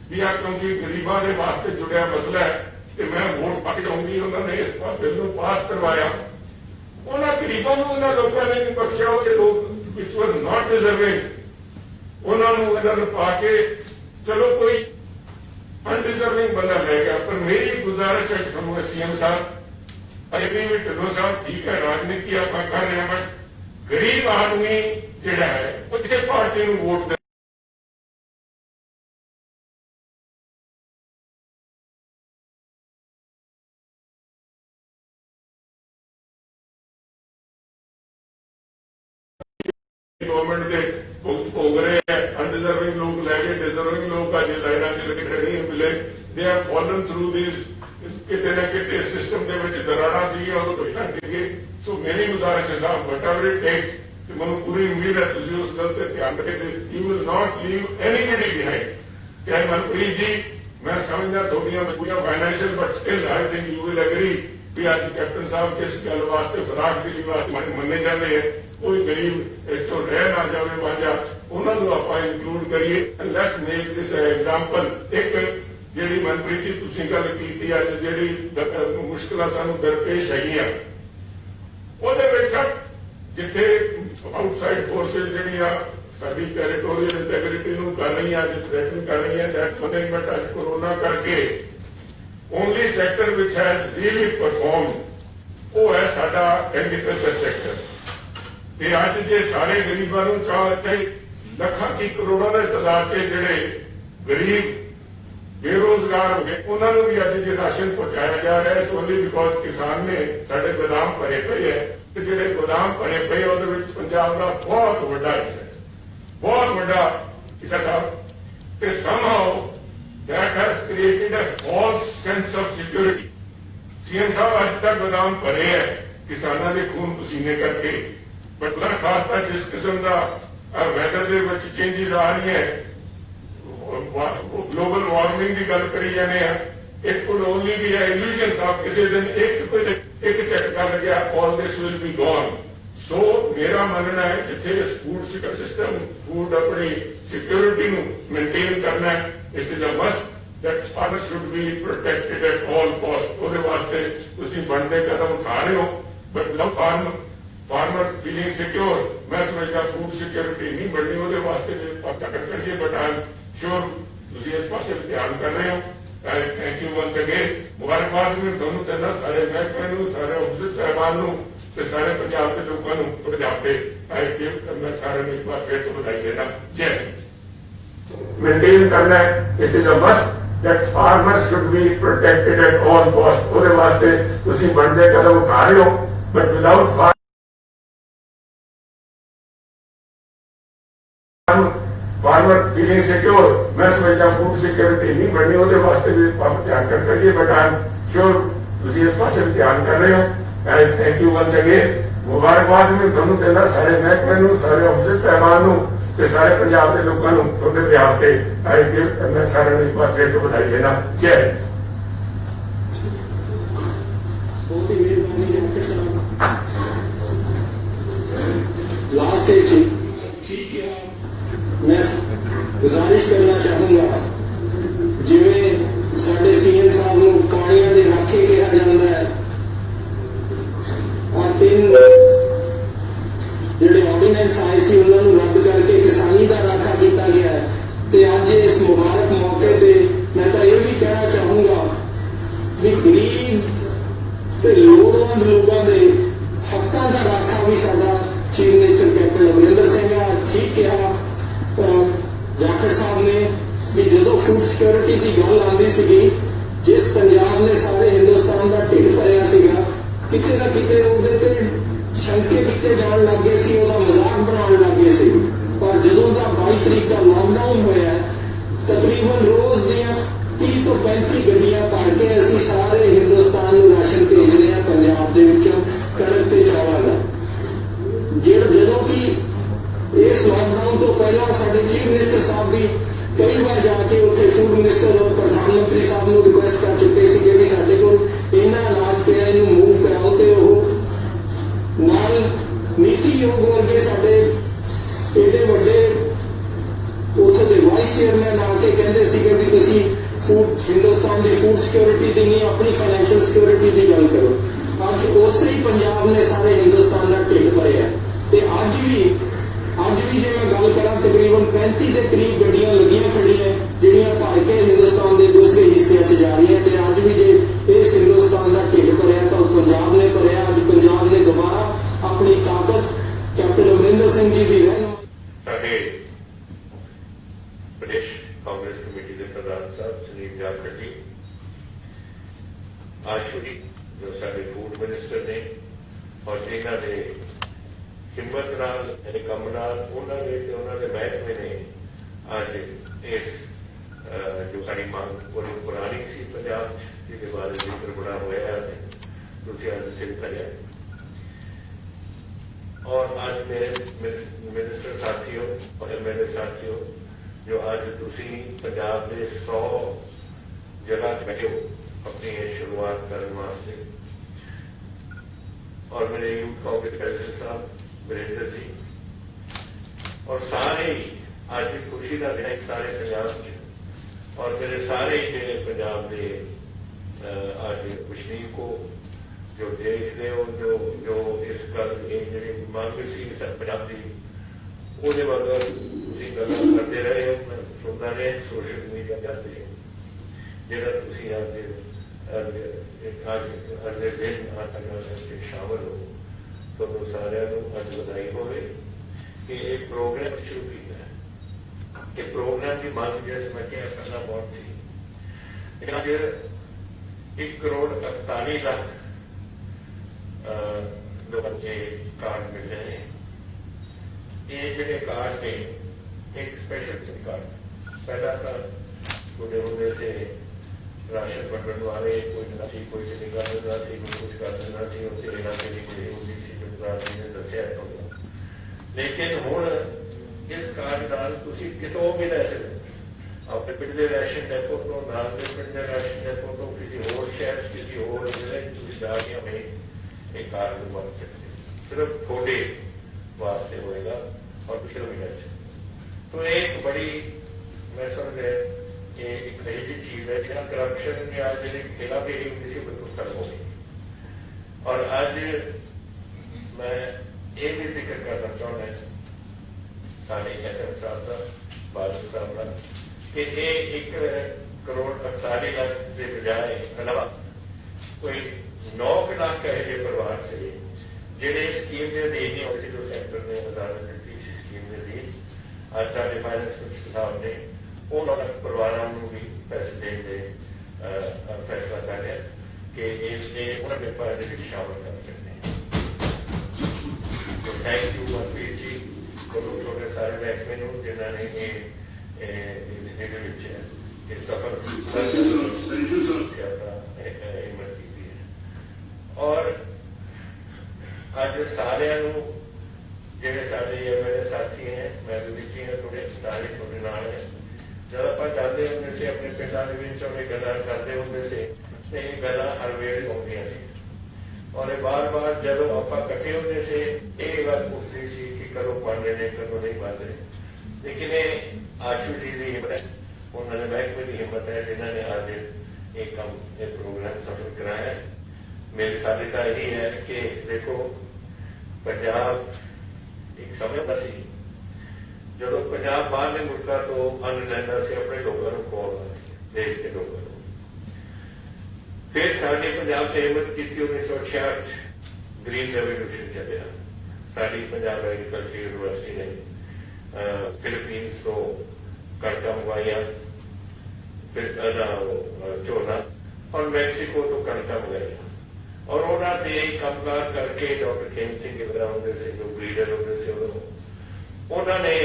Speaker 5: भी आ क्योंकि गरीबों के वास्ते जुड़िया मसला है कि मैं वोट पा के जाऊंगी उन्होंने इस बिल को पास करवाया। उन्होंने गरीबों को उन्होंने लोगों ने नहीं बख्शा कि लोग विच वर नॉट डिजर्विंग उन्होंने पा के चलो कोई अनडिजर्विंग बंदा ले गया। पर मेरी गुजारिश है ਤੁਹਾਨੂੰ सीएम साहब अभी भी ढिल्लों साहब ठीक है राजनीति आप कर रहे हैं बट गरीब आदमी ਜਿਹੜਾ है वो किसी पार्टी ਨੂੰ वोट गवर्नमेंट के भोग रहे हैं। अनडिजर्विंग लोग ले गए, डिजर्विंग लोग का लाइना नहीं मिले। They are fallen through this कितने ना कितने सिस्टम के ਵਿੱਚ ਦਰਾੜਾਂ ਸੀਗੀਆਂ ਉਹ ਤੋਂ ਡਿੱਗੇ। ਸੋ ਮੇਰੀ ਗੁਜ਼ਾਰਿਸ਼ ਹੈ ਸਾਹਿਬ ਵਟਐਵਰ ਇਟ ਟੇਕਸ ਕਿ ਮੈਨੂੰ ਪੂਰੀ ਉਮੀਦ ਹੈ ਤੁਸੀਂ ਉਸ ਗੱਲ ਤੇ ਧਿਆਨ ਰੱਖੋਗੇ। You will not leave anybody behind. ਚਾਹੇ ਮਨਪ੍ਰੀਤ ਜੀ ਮੈਂ ਸਮਝਦਾ ਤੁਹਾਡੀਆਂ ਮਜਬੂਰੀਆਂ financial but still I think you will agree ਵੀ ਅੱਜ ਕੈਪਟਨ ਸਾਹਿਬ ਕਿਸ ਗੱਲ ਵਾਸਤੇ ਫਰਾਕ ਦਿੱਲੀ ਵਾਸਤੇ ਮੰਨੇ ਜਾਂਦੇ ਹੈ। ਕੋਈ ਗਰੀਬ ਇੱਥੋਂ ਰਹਿ ਨਾ ਜਾਵੇ ਵਾਂਝਾ ਉਹਨਾਂ ਨੂੰ ਆਪਾਂ ਇਨਕਲੂਡ ਕਰੀਏ। Let's make this example. ਇੱਕ ਜਿਹੜੀ ਮਨਪ੍ਰੀਤ ਜੀ ਤੁਸੀਂ ਗੱਲ ਕੀਤੀ ਅੱਜ ਜਿਹੜੀ ਮੁਸ਼ਕਲਾਂ ਸਾਨੂੰ ਦਰਪੇਸ਼ ਹੈਗੀਆਂ ਉਹਦੇ ਵਿੱਚ ਜਿੱਥੇ ਆਊਟਸਾਈਡ ਫੋਰਸਿਸ ਜਿਹੜੀਆਂ ਸਾਡੀ ਟੈਰੀਟੋਰੀਅਲ ਇੰਟੈਗ੍ਰਿਟੀ ਨੂੰ ਕਰ ਰਹੀਆਂ ਅੱਜ ਥ੍ਰੈਟਨ ਕਰ ਰਹੀਆਂ ਦੈਟ ਮੈਨੇਜਮੈਂਟ ਅੱਜ ਕੋਰੋਨਾ ਕਰਕੇ only sector which has really perform ਉਹ ਹੈ ਸਾਡਾ ਐਗਰੀਕਲਚਰ ਸੈਕਟਰ। ਤੇ ਅੱਜ ਜੇ ਸਾਰੇ ਗਰੀਬਾਂ ਨੂੰ ਚਾਹੇ ਲੱਖਾਂ ਕੀ ਕਰੋੜਾਂ ਦੇ ਤਾਦਾਦ 'ਚ ਜਿਹੜੇ ਗਰੀਬ बेरोजगार हो गए उन्होंने भी अज जो राशन पहुंचाया जा रहा है ओनली बिकॉज किसान ने साढ़े गोदाम भरे पे है कि जो गोदाम भरे पे पंजाब का बहुत बड़ा हिस्सा है बहुत बड़ा हिस्सा साहब somehow that has created a false sense of security। CM साहब अज तक गोदाम भरे है किसानों के खून पसीने करके बट खासता जिस किस्म का वैदर के चेंजेस आ रही है ग्लोबल वार्मिंग की गल करी जाने it could only be illusion साहब किसी दिन एक झटका लग्या all this will be gone. So मेरा मानना है जिथे फूड सिस्टम फूड अपनी सिक्योरिटी मेनटेन करना है it is a must that farmer should be protected at all cost. ਉਹਦੇ ਵਾਸਤੇ ਤੁਸੀਂ ਬਣਦੇ ਕਦਮ ਉਠਾ ਰਹੇ ਹੋ but love farmer feeling secure मैं समझदा फूड सिक्योरिटी नहीं बढ़नी ਉਹਦੇ ਵਾਸਤੇ ਪੱਕਾ ਕਰੀਏ बट आई श्योर ਤੁਸੀਂ ਇਸ ਪਾਸੇ ਧਿਆਨ ਕਰ ਰਹੇ ਹੋ। Thank you once again. ਮੁਬਾਰਕਬਾਦ ਵੀ ਤੁਹਾਨੂੰ ਦਿੰਦਾ ਸਾਰੇ ਮਹਿਕਮੇ ਨੂੰ ਸਾਰੇ ਅਫਸਰ ਸਾਹਿਬਾਨ ਨੂੰ ਤੇ ਸਾਰੇ ਪੰਜਾਬ ਦੇ ਲੋਕਾਂ ਨੂੰ ਪੰਜਾਬ ਦੇ ਮੈਂ ਸਾਰਿਆਂ ਨੂੰ ਇੱਕ ਵਾਰ ਫਿਰ ਤੋਂ ਵਧਾਈ ਦੇਣਾ। ਜੈ ਹਿੰਦ। ਮੇਨਟੇਨ ਕਰਨਾ ਹੈ it is a must that farmers should be protected at all costs। ਉਹਦੇ ਵਾਸਤੇ ਤੁਸੀਂ ਬਣਦੇ ਕਦਮ ਉਠਾ ਰਹੇ ਹੋ but without farmer feeling secure मैं समझदा फूड सिक्योरिटी नहीं बढ़नी ਉਹਦੇ ਵਾਸਤੇ ਵੀ ਆਪਾਂ ਧਿਆਨ ਕਰ ਕਰੀਏ बट आई एम श्योर ਤੁਸੀਂ ਇਸ ਪਾਸੇ ਵੀ ਧਿਆਨ ਕਰ ਰਹੇ ਹੋ। Thank you once again. ਮੁਬਾਰਕਬਾਦ ਵੀ ਤੁਹਾਨੂੰ ਦਿੰਦਾ ਸਾਰੇ ਮਹਿਕਮੇ ਨੂੰ ਸਾਰੇ ਅਫਸਰ ਸਾਹਿਬਾਨ ਨੂੰ ਤੇ ਸਾਰੇ ਪੰਜਾਬ ਦੇ ਲੋਕਾਂ ਨੂੰ ਤੁਹਾਡੇ ਵਿਆਹ ਤੇ ਮੈਂ ਸਾਰਿਆਂ ਨੂੰ ਇੱਕ ਵਾਰ ਫਿਰ ਤੋਂ ਵਧਾਈ ਦੇਣਾ। ਜੈ ਹਿੰਦ।
Speaker 1: बहुत ही मेहरबानी डॉक्टर साहब। लास्ट एक ठीक है मैं गुजारिश करना चाहूंगा जिवें साडे सीएम साहब नूं पाणियां दे राखे कहा जाता है और 3 जिहड़े ऑर्डीनेंस आए सी उन्हां नूं रद्द करके किसानी दा राखा किया गया है। ते अज इस मुबारक मौके ते मैं तां यह भी कहना चाहूंगा भी गरीब ते लोड़वंद लोगों के हकों का राखा भी साडा chief minister captain Amarinder Singh ठीक कहा जाखड़ साहब ने भी जो फूड सिक्योरिटी की गल आती सी जिस पंजाब ने सारे हिंदुस्तान का ढिड भरिया सीगा किते ना किते उहदे शंके किते जान लग गए सी उहदा मजाक बनाने लग गए सी। पर जदों दा 22 तरीक का लॉकडाउन होया तकरीबन रोज दियां 30 तो 35 गड्डियां भर के असीं सारे हिंदुस्तान नूं राशन भेज रहे हैं पंजाब दे विचों कणक ते चावल का जदों कि इस लॉकडाउन तो पहला साडे चीफ मिनिस्टर साहब भी कई बार जाके उत्थे फूड मिनिस्टर और प्रधानमंत्री साहब नूं रिक्वेस्ट कर चुके सी कि साडे कोल इन्ना अनाज पिया इहनूं मूव कराओ ते ओह नाल नीति योग वर्गे साडे एडे वड्डे उत्थे दे वाइस चेयरमैन आके कहंदे सीगे भी तुसीं फूड हिंदुस्तान की फूड सिक्योरिटी की नहीं अपनी फाइनैंशियल सिक्योरिटी की गल करो। अज उस ही पंजाब ने सारे हिंदुस्तान का ढिड भरिया ते अज भी जे मैं गल करा तकरीबन 35 के करीब गड्डियां लगियां खड़ियां जिहड़ियां भर के हिंदुस्तान के दूसरे ਹਿੱਸਿਆਂ 'ਚ ਜਾਰੀ ਹੈ ਤੇ ਅੱਜ ਵੀ ਜੇ ਇਸ ਹਿੰਦੁਸਤਾਨ ਦਾ ਢਿੱਡ ਭਰਿਆ ਤਾਂ ਉਹ ਪੰਜਾਬ ਨੇ ਭਰਿਆ। ਅੱਜ ਪੰਜਾਬ ਨੇ ਦੁਬਾਰਾ ਆਪਣੀ ਤਾਕਤ ਕੈਪਟਨ ਅਮਰਿੰਦਰ ਸਿੰਘ ਜੀ ਦੀ ਰਹਿਨੁਮਾਈ
Speaker 5: ਸਾਡੇ ਪ੍ਰਦੇਸ਼ ਕਾਂਗਰਸ ਕਮੇਟੀ ਦੇ ਪ੍ਰਧਾਨ ਸਾਹਿਬ ਸੁਨੀਲ ਜਾਖੜ ਜੀ, ਆਸ਼ੂਰੀ ਜੋ ਸਾਡੇ ਫੂਡ ਮਿਨਿਸਟਰ ਨੇ, ਔਰ ਜਿਨ੍ਹਾਂ ਦੇ ਹਿੰਮਤ ਨਾਲ ਤੇ ਕੰਮ ਨਾਲ ਉਹਨਾਂ ਦੇ ਮਹਿਕਮੇ ਨੇ ਅੱਜ ਇਸ ਜੋ ਸਾਡੀ ਮੰਗ ਬੜੀ ਪੁਰਾਣੀ ਸੀ ਪੰਜਾਬ 'ਚ, ਜਿਹਦੇ ਬਾਰੇ ਜ਼ਿਕਰ ਬੜਾ ਹੋਇਆ ਹੈ, ਤੁਸੀਂ ਅੱਜ ਸਿਰ ਕਰਿਆ। और आज मेरे मिनिस्टर साथियों और मेरे साथियों जो आज तुसी पंजाब के 100 जगह बैठे हो अपनी शुरुआत करने वास्ते, और मेरे यूथ कांग्रेस प्रेसिडेंट साहब वीरेंद्र जी, और सारे ही आज खुशी का दिन है सारे पंजाब और मेरे सारे ही पंजाब के आज वसनीक को जो देख रहे हो, जो इस गल जी मंग सी पंजाब की वो गल करते रहे हो, मैं सुनता रहे सोशल मीडिया जाते जो अगले दिन शामिल हो, तो सारे अज बधाई हो कि एक प्रोग्राम शुरू किया है। कि प्रोग्राम की मंग जैसे मैं क्या करना बहुत सी, लेकिन अज 1 करोड़ 41 लाख लोगों के कार्ड मिल रहे हैं। ये जो कार्ड थे एक स्पेशल सिम कार्ड, पहला कार्ड पूरे होने से राशन बटन वाले कोई नसी कोई निकालना सी, कोई कुछ कर देना सी, उसके इलाके की कोई होती सी, ने दसिया होगा। लेकिन हुण इस कार्ड नाल तुसी कितों भी लै सकते, अपने पिंड के राशन डेपो तो, नाल के पिंड के राशन डेपो तो, किसी होर शहर किसी होर जिले जाके हमें एक कार्ड बन सकते, सिर्फ थोड़े वास्ते होएगा और पिछले भी रह सकते। तो एक बड़ी मैं समझ है कि एक ऐसी चीज है जहाँ करप्शन या जी खेला फेरी होती सी बिल्कुल खत्म हो गई। और आज मैं ये भी जिक्र करना चाहूँगा सारे एसएम साहब का, बादल साहब का, कि ये 1 करोड़ 48 लाख के बजाय अलावा कोई 9 लाख कहे परिवार से जेडे स्कीम के अधीन नहीं होती, जो सेक्टर ने वजारत दी स्कीम के अधीन आज साढ़े फाइनेंस मिनिस्टर साहब ने उन्होंने परिवारों को भी पैसे देने फैसला कर लिया कि इसलिए उन्होंने पेपर शामिल कर सकते हैं। तो थैंक यू मनप्रीत जी, छोटे सारे महकमे जिन्होंने सफल हिम्मत की है। और अज सारे जेडे साडे मेरे साथी हैं, मैं भी विच ही थोड़े सारे थोड़े नाल है, जब आप जाते होंगे से अपने पिंडों में गल्लां करते होंगे से तो ये गल्लां हर वेले आउंदियां सी, और बार बार जब आप इकट्ठे होंगे से ये गल पूछती सी कि कदों बन रहे हैं कदों नहीं बन रहे। लेकिन ये आशू जी की हिम्मत है, उन्होंने महकमे की हिम्मत है जिन्होंने आज एक काम एक प्रोग्राम सफल कराया। मेरी साध्यता यही है कि देखो पंजाब एक समय का सी जो पंजाब बाहर ने मुल्का तो अन्न लैंदा से अपने लोगों को खोलना सी, देश के लोगों को। फिर साड़ी पंजाब ने हिम्मत की 1966 ग्रीन रेवोल्यूशन चलिया, साड़ी पंजाब एग्रीकल्चर यूनिवर्सिटी ने फिलीपींस तो कणकां मंगवाइया, फिर झोना, और मैक्सीको तो कणकां मंगाइया, और उन्होंने कामकार करके डॉक्टर खेम सिंह होंगे से जो ब्रीडर होंगे से उन्होंने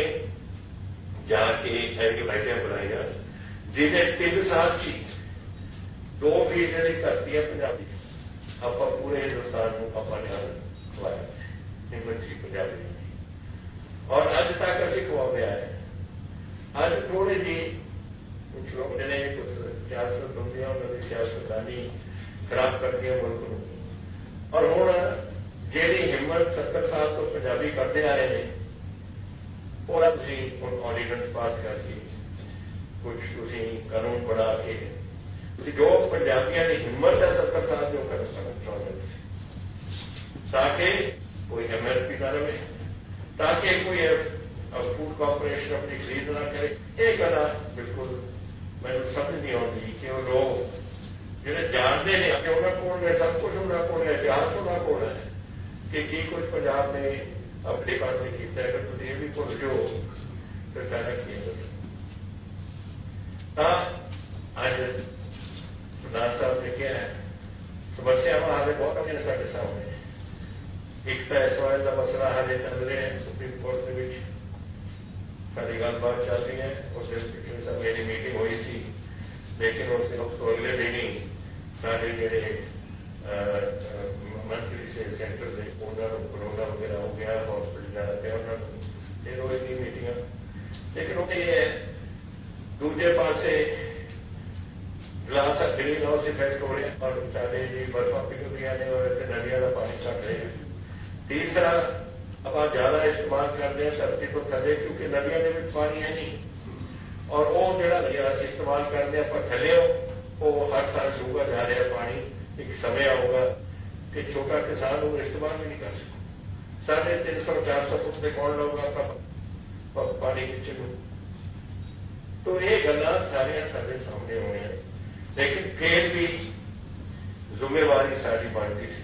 Speaker 5: जाके एंटीबायोटिक बनाई जिन्हें 3 साल 2% धरती है पंजाबी, आप पूरे हिंदुस्तान को आप खवाया हिम्मत सी पंजाबी, और अज तक असी खवाया है। अज थोड़े जी कुछ लोग ने कुछ सियासत होंगे उन्होंने सियासतदानी खराब कर दिया मुल्क को, और हुण जिहड़ी हिम्मत 70 साल तो पंजाबी करते आए हैं ਉਹਦਾ ਤੁਸੀਂ ਹੁਣ ਆਰਡੀਨੈਂਸ ਪਾਸ ਕਰਕੇ ਕੁਝ ਤੁਸੀਂ ਕਾਨੂੰਨ ਬਣਾ ਕੇ ਤੁਸੀਂ ਜੋ ਪੰਜਾਬੀਆਂ ਦੀ ਹਿੰਮਤ ਹੈ 70 ਸਾਲ ਜੋ ਕਰ ਚਾਹੁੰਦੇ ਸੀ ਤਾਂ ਕਿ ਕੋਈ ਐਮਐਸਪੀ ਨਾ ਰਹੇ, ਤਾਂ ਕਿ ਕੋਈ ਫੂਡ ਕਾਰਪੋਰੇਸ਼ਨ ਆਪਣੀ ਖਰੀਦ ਨਾ ਕਰੇ। ਇਹ ਗੱਲ ਬਿਲਕੁਲ ਮੈਨੂੰ ਸਮਝ ਨਹੀਂ ਆਉਂਦੀ ਕਿ ਉਹ ਲੋਕ जानते हैं कि उन्होंने कोल है सब कुछ, उन्होंने कोल है इतिहास, उन्होंने कोल है कि की कुछ पंजाब ने अपने पास किया। अगर तुम ये भी भुल जाओ तो फायदा की है। अज प्रधान साहब ने कहा है समस्यावां हाले बहुत आदि साढ़े सामने। एक तो इस वाले का मसला हाले चल रहे हैं सुप्रीम कोर्ट के सारी गलबात चल रही है। उस दिन पिछले सब मेरी मीटिंग हुई सी, लेकिन उस तो अगले दिन ही सारे जेडे मंत्री से सेंटर से उन्होंने कोरोना वगैरह हो गया, हॉस्पिटल जाना पिया उन्होंने, फिर वो इतनी मीटिंग। लेकिन वो ये दूजे पासे ग्लास ग्रीन हाउस इफेक्ट हो रहे हैं और सारे जी बर्फा पिघल रही ने और नदियों का पानी घट रहे हैं। तीसरा अब आप ज्यादा इस्तेमाल करते हैं धरती को थले, क्योंकि नदियों के पानी है नहीं, और वो जो इस्तेमाल करते हैं आप थले वो हर साल डूबा जा रहा है पानी। एक समय आऊगा कि छोटा किसान वो इस्तेमाल भी नहीं कर सकता। 350-400 फुट से कौन लोग आपका पानी खिंचे। तो ये गल्ला सारिया सारे सामने होने हैं, लेकिन फिर भी जिम्मेवारी सारी बनती सी।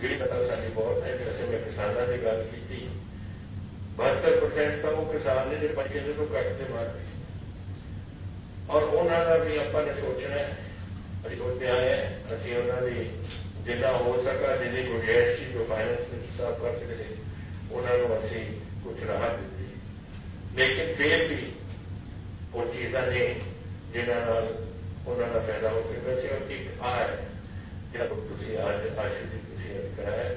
Speaker 5: जी पता सारी बहुत है। जैसे मैं किसानों की गल की 72% तो वो किसान ने जो पैसे तो कटते मार गए, और उन्होंने भी अपने सोचना है। असं सोचते आए हैं असं उन्होंने जिन्ना हो सका जिन्नी गुंजाइश थी जो फाइनेंस मिनिस्टर साहब कर सके उन्होंने असी कुछ राहत दी। लेकिन फिर भी वो चीज़ा ने जिन्होंने उन्होंने फायदा हो सकता है। और एक आ है जब तुम अज आशु जी कराया,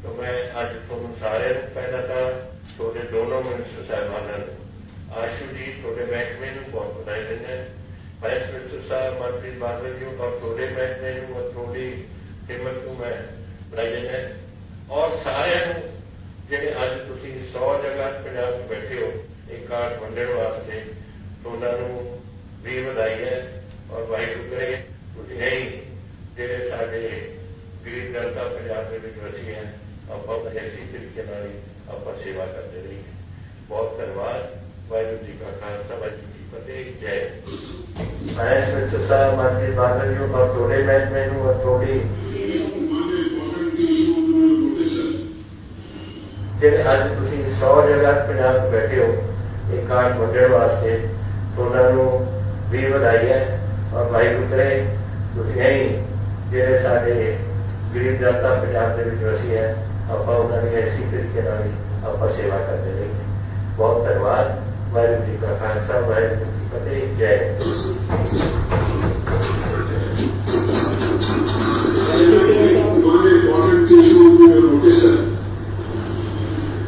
Speaker 5: तो मैं अज तुम सारे पहला तो थोड़े दोनों मिनिस्टर साहबान आशु जी थोड़े महकमे बहुत बधाई देना। वाइस मिनिस्टर साहब मनप्रीत बादल जी और थोड़े महकमे थोड़ी हिम्मत को मैं बधाई देना। और सारे जेडे अज तुम 100 जगह पंजाब में बैठे हो एक कार्ड वंडण वास्ते, तो उन्होंने भी बधाई है। और वाहिगुरू करे तुम यही जेडे साडे गरीब जनता पंजाब के वसी हैं आप ऐसी तरीके आप सेवा करते रहिए। बहुत धन्यवाद। वाहिगुरू जी का खालसा वाहिगुरू जी फतेह। जय।
Speaker 6: वाइस मिनिस्टर साहब मनप्रीत बादल जी और थोड़े महकमे और थोड़ी जेडे अज तुम 100 जगह पंजाब बैठे हो एक कार्ड वंडण वास्ते, तो उन्होंने भी बधाई है। और वाहिगुरू करे तुम यही जेडे साडे गरीब जनता पंजाब के वसी है आप ऐसी तरीके आप सेवा करते रहिए। बहुत धन्यवाद। वाहिगुरू जी का खालसा वाहिगुरू जी फतेह। जय।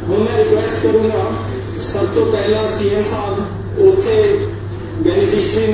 Speaker 1: हूँ मैं रिक्वेस्ट करूंगा सब तो पहला सीएम साहब उथे बेनीफिशरी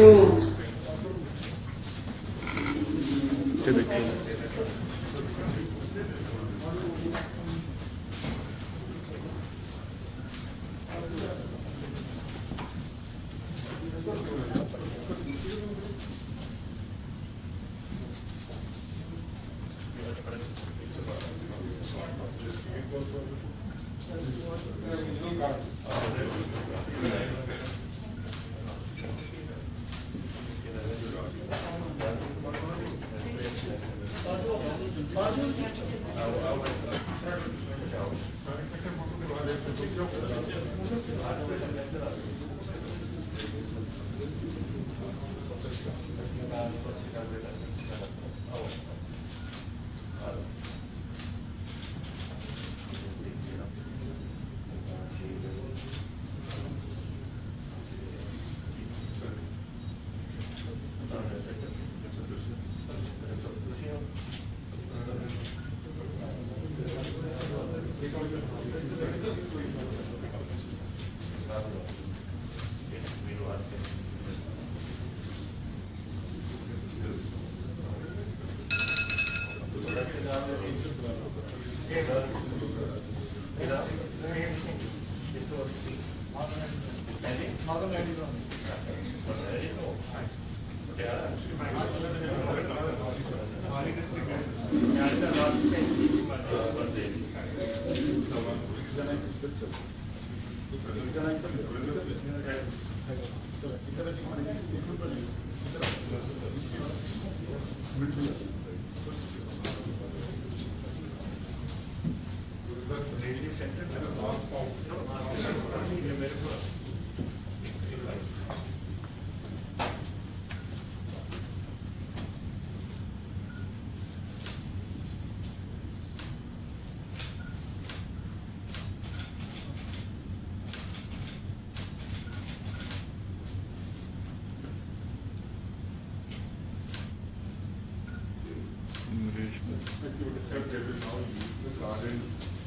Speaker 5: If you would accept that is now used the card and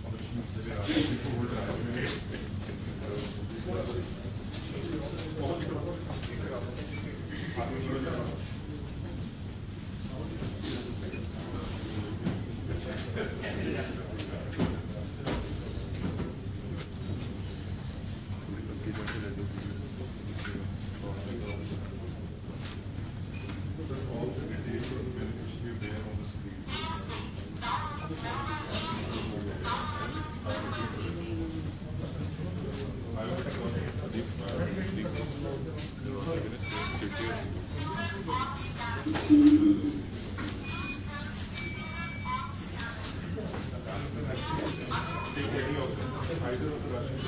Speaker 5: on the sheets that are people will all the details of the beneficiary there on the screen. I will take any of them, either of the Russian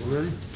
Speaker 4: Ready?